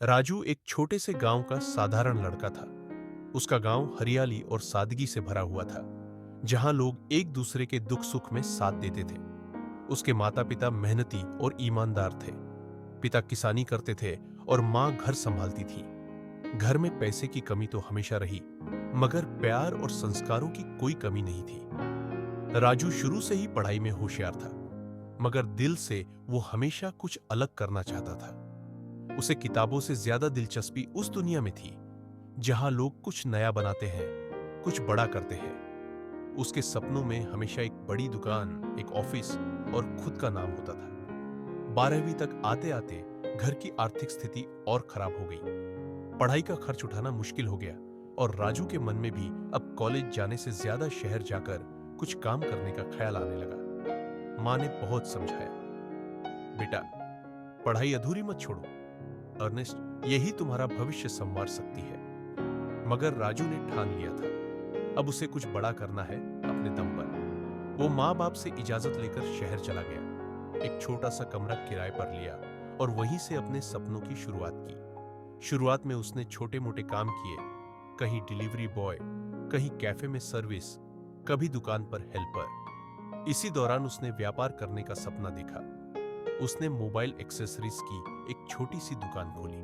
राजू एक छोटे से गांव का साधारण लड़का था। उसका गांव हरियाली और सादगी से भरा हुआ था, जहां लोग एक दूसरे के दुख सुख में साथ देते थे। उसके माता पिता मेहनती और ईमानदार थे। पिता किसानी करते थे और मां घर संभालती थी। घर में पैसे की कमी तो हमेशा रही, मगर प्यार और संस्कारों की कोई कमी नहीं थी। राजू शुरू से ही पढ़ाई में होशियार था, मगर दिल से वो हमेशा कुछ अलग करना चाहता था। उसे किताबों से ज्यादा दिलचस्पी उस दुनिया में थी जहां लोग कुछ नया बनाते हैं, कुछ बड़ा करते हैं। उसके सपनों में हमेशा एक बड़ी दुकान, एक ऑफिस और खुद का नाम होता था। 12वीं तक आते आते घर की आर्थिक स्थिति और खराब हो गई। पढ़ाई का खर्च उठाना मुश्किल हो गया और राजू के मन में भी अब कॉलेज जाने से ज्यादा शहर जाकर कुछ काम करने का ख्याल आने लगा। मां ने बहुत समझाया, बेटा पढ़ाई अधूरी मत छोड़ो, अर्नेस्ट यही तुम्हारा भविष्य संवार सकती है। मगर राजू ने ठान लिया था, अब उसे कुछ बड़ा करना है अपने दम पर। वो माँ बाप से इजाजत लेकर शहर चला गया। एक छोटा सा कमरा किराए पर लिया और वहीं से अपने सपनों की शुरुआत की। शुरुआत में उसने छोटे मोटे काम किए, कहीं डिलीवरी बॉय, कहीं कैफे में सर्विस, कभी दुकान पर हेल्पर। इसी दौरान उसने व्यापार करने का सपना देखा। उसने मोबाइल एक्सेसरीज की एक छोटी सी दुकान खोली।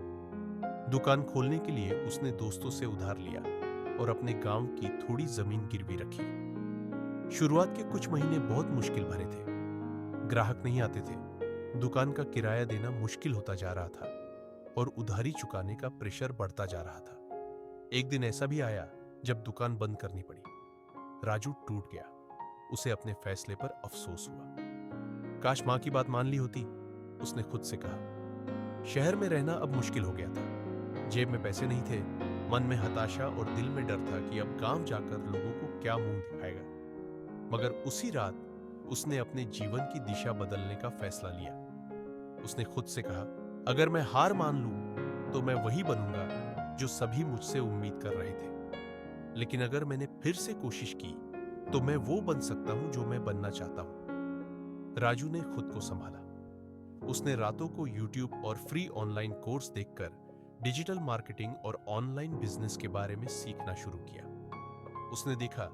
दुकान खोलने के लिए उसने दोस्तों से उधार लिया और अपने गांव की थोड़ी जमीन गिरवी रखी। शुरुआत के कुछ महीने बहुत मुश्किल भरे थे। ग्राहक नहीं आते थे, दुकान का किराया देना मुश्किल होता जा रहा था और उधारी चुकाने का प्रेशर बढ़ता जा रहा था। एक दिन ऐसा भी आया जब दुकान बंद करनी पड़ी। राजू टूट गया। उसे अपने फैसले पर अफसोस हुआ। काश मां की बात मान ली होती, उसने खुद से कहा। शहर में रहना अब मुश्किल हो गया था। जेब में पैसे नहीं थे, मन में हताशा और दिल में डर था कि अब गांव जाकर लोगों को क्या मुंह दिखाएगा। मगर उसी रात उसने अपने जीवन की दिशा बदलने का फैसला लिया। उसने खुद से कहा, अगर मैं हार मान लूं तो मैं वही बनूंगा जो सभी मुझसे उम्मीद कर रहे थे। लेकिन अगर मैंने फिर से कोशिश की तो मैं वो बन सकता हूं जो मैं बनना चाहता हूं। राजू ने खुद को संभाला। उसने रातों को यूट्यूब और फ्री ऑनलाइन कोर्स देखकर डिजिटल मार्केटिंग और ऑनलाइन बिजनेस के बारे में सीखना शुरू किया। उसने देखा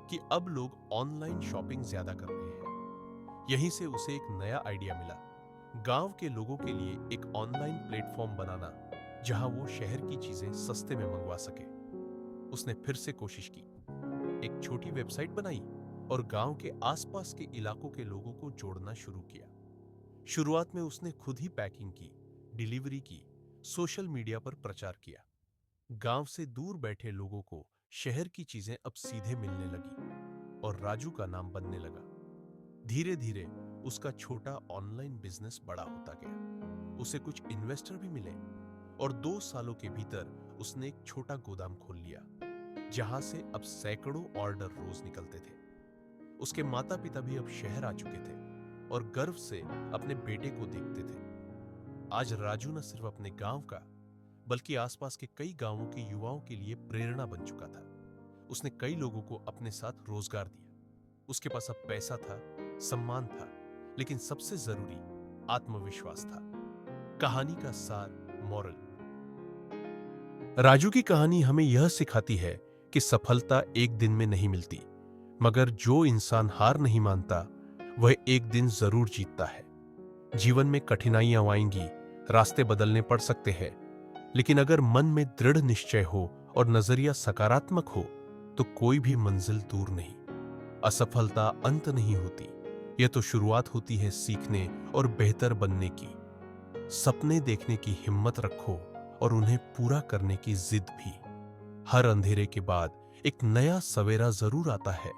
कि अब लोग ऑनलाइन शॉपिंग ज्यादा कर रहे हैं। यहीं से उसे एक नया आइडिया मिला, गांव के लोगों के लिए एक ऑनलाइन प्लेटफॉर्म बनाना जहां वो शहर की चीजें सस्ते में मंगवा सके। उसने फिर से कोशिश की, एक छोटी वेबसाइट बनाई और गांव के आसपास के इलाकों के लोगों को जोड़ना शुरू किया। शुरुआत में उसने खुद ही पैकिंग की, डिलीवरी की, सोशल मीडिया पर प्रचार किया। गांव से दूर बैठे लोगों को शहर की चीजें अब सीधे मिलने लगी और राजू का नाम बनने लगा। धीरे धीरे उसका छोटा ऑनलाइन बिजनेस बड़ा होता गया। उसे कुछ इन्वेस्टर भी मिले और 2 सालों के भीतर उसने एक छोटा गोदाम खोल लिया, जहां से अब सैकड़ों ऑर्डर रोज निकलते थे। उसके माता पिता भी अब शहर आ चुके थे और गर्व से अपने बेटे को देखते थे। आज राजू न सिर्फ अपने गांव का, बल्कि आसपास के कई गांवों के युवाओं के लिए प्रेरणा बन चुका था। उसने कई लोगों को अपने साथ रोजगार दिया। उसके पास अब पैसा था, सम्मान था, लेकिन सबसे जरूरी आत्मविश्वास था। कहानी का सार, मॉरल। राजू की कहानी हमें यह सिखाती है कि सफलता एक दिन में नहीं मिलती, मगर जो इंसान हार नहीं मानता वह एक दिन जरूर जीतता है। जीवन में कठिनाइयां आएंगी, रास्ते बदलने पड़ सकते हैं, लेकिन अगर मन में दृढ़ निश्चय हो और नजरिया सकारात्मक हो तो कोई भी मंजिल दूर नहीं। असफलता अंत नहीं होती, यह तो शुरुआत होती है सीखने और बेहतर बनने की। सपने देखने की हिम्मत रखो और उन्हें पूरा करने की जिद भी। हर अंधेरे के बाद एक नया सवेरा जरूर आता है।